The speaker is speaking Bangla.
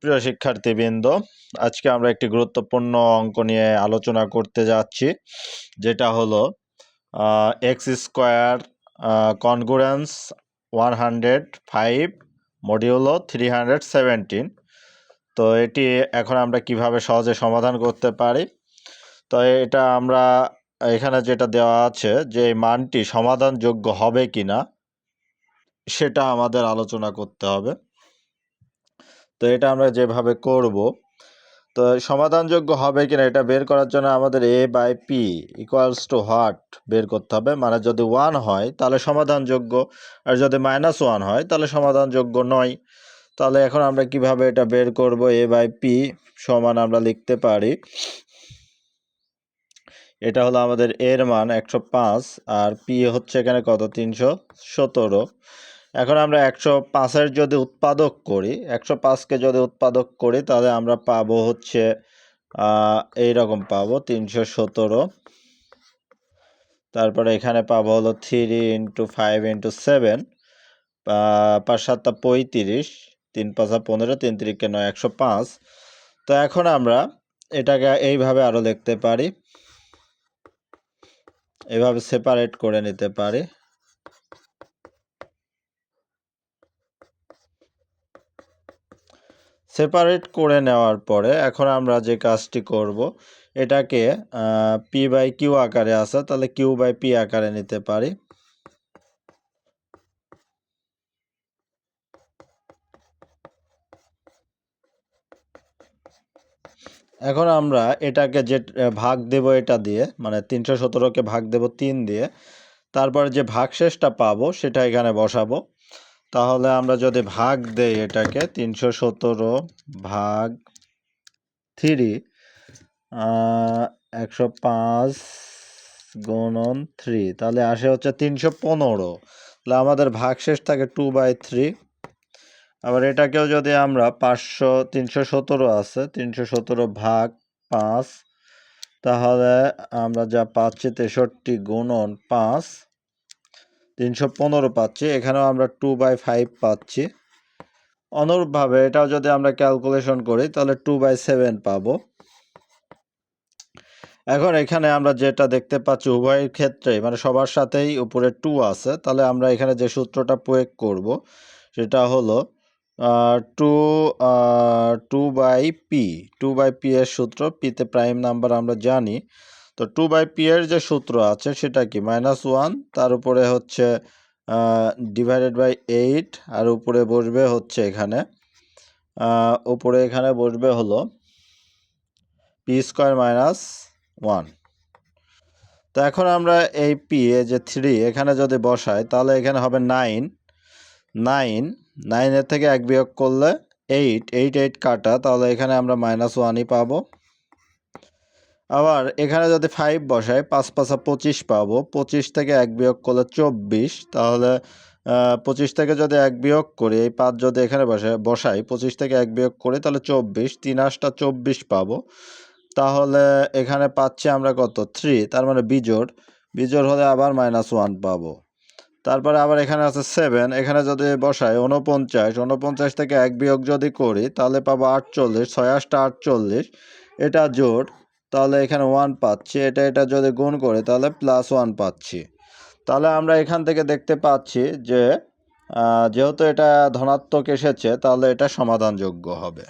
প্রিয় শিক্ষার্থীবৃন্দ, আজকে আমরা একটি গুরুত্বপূর্ণ অঙ্ক নিয়ে আলোচনা করতে যাচ্ছি, যেটা হলো এক্স স্কোয়ার কনগ্রুয়েন্স 105 মডিউলো 317। তো এটি এখন আমরা কিভাবে সহজে সমাধান করতে পারি। তো এটা আমরা এখানে যেটা দেওয়া আছে যে এই মানটি সমাধানযোগ্য হবে কিনা সেটা আমাদের আলোচনা করতে হবে। তো এটা আমরা যেভাবে করব, তো সমাধানযোগ্য হবে কিনা এটা বের করার জন্য আমাদের a by P equals to what বের করতে হবে। মানে যদি 1 হয় তাহলে সমাধানযোগ্য, আর যদি -1 হয় তাহলে সমাধানযোগ্য নয়। তাহলে এখন আমরা কিভাবে এটা বের করব? a বাই পি সমান আমরা লিখতে পারি, এটা হলো আমাদের এর মান 105 আর পি হচ্ছে এখানে কত 317। এখন আমরা 105-এর যদি উৎপাদক করি, 105-কে যদি উৎপাদক করি তাহলে আমরা পাবো হচ্ছে এইরকম পাবো 317। তারপরে এখানে পাবো হলো 3 × 5 × 7, 5 7 35, 3 5 15, 3 3 9, 105। তো এখন আমরা এটাকে এইভাবে আরো লিখতে পারি, এভাবে সেপারেট করে নিতে পারি। সেপারেট করে নেওয়ার পরে এখন আমরা যে কাজটি করব, এটাকে পি বাই কিউ আকারে আছে, তাহলে কিউ বাই পি আকারে নিতে পারি। এখন আমরা এটাকে যে ভাগ দেব এটা দিয়ে, মানে 317-কে ভাগ দেব 3 দিয়ে, তারপরে যে ভাগশেষটা পাবো সেটা এখানে বসাবো। তাহলে আমরা যদি ভাগ দেই এটাকে 317 ভাগ 3, 105 গুণন 3, তাহলে আসে হচ্ছে 315। তাহলে আমাদের ভাগশেষ থাকে 2/3। আবার এটাকেও যদি আমরা 317 আছে, 317 ভাগ 5, তাহলে আমরা যা পাচ্ছি 63 গুণন 5, 315 পাচ্ছি। এখানেও আমরা 2/5 পাচ্ছি। অনুরূপভাবে এটাও যদি আমরা ক্যালকুলেশন করি তাহলে 2/7 পাবো। এখন এখানে আমরা যেটা দেখতে পাচ্ছি উভয়ের ক্ষেত্রে মানে সবার সাথেই উপরে 2 আছে, তাহলে আমরা এখানে যে সূত্রটা প্রয়োগ করব সেটা হলো 2/p এর সূত্র। পিতে প্রাইম নাম্বার আমরা জানি, তো 2/p এর যে সূত্র আছে সেটা কি -1, তার উপরে হচ্ছে /8, আর উপরে বসবে হচ্ছে এখানে উপরে এখানে বসবে হলো p² - 1। তো এখন আমরা এই পি এ যে 3 এখানে যদি বসাই তাহলে এখানে হবে 9 এর থেকে 1 বিয়োগ করলে 8 কাটা, তাহলে এখানে আমরা -1ই পাবো। আবার এখানে যদি 5 বসাই 5 5 25 পাবো। 25 থেকে 1 বিয়োগ করলে 24, তাহলে 25 থেকে যদি 1 বিয়োগ করি, এই 5 যদি এখানে বসাই 25 থেকে 1 বিয়োগ করি তাহলে 24, 3 8 24 পাবো। তাহলে এখানে পাচ্ছি আমরা কত 3, তার মানে বিজোড় হলে আবার -1 পাবো। তারপরে আবার এখানে আছে 7, এখানে যদি বসাই 49 থেকে 1 বিয়োগ যদি করি তাহলে পাবো 48, 6 8 48, এটা জোড়, তাহলে এখানে 1 পাচ্ছি। এটা যদি গুণ করে তাহলে +1 পাচ্ছি। তাহলে আমরা এখান থেকে দেখতে পাচ্ছি যে যেহেতু এটা ধনাত্মক এসেছে তাহলে এটা সমাধানযোগ্য হবে।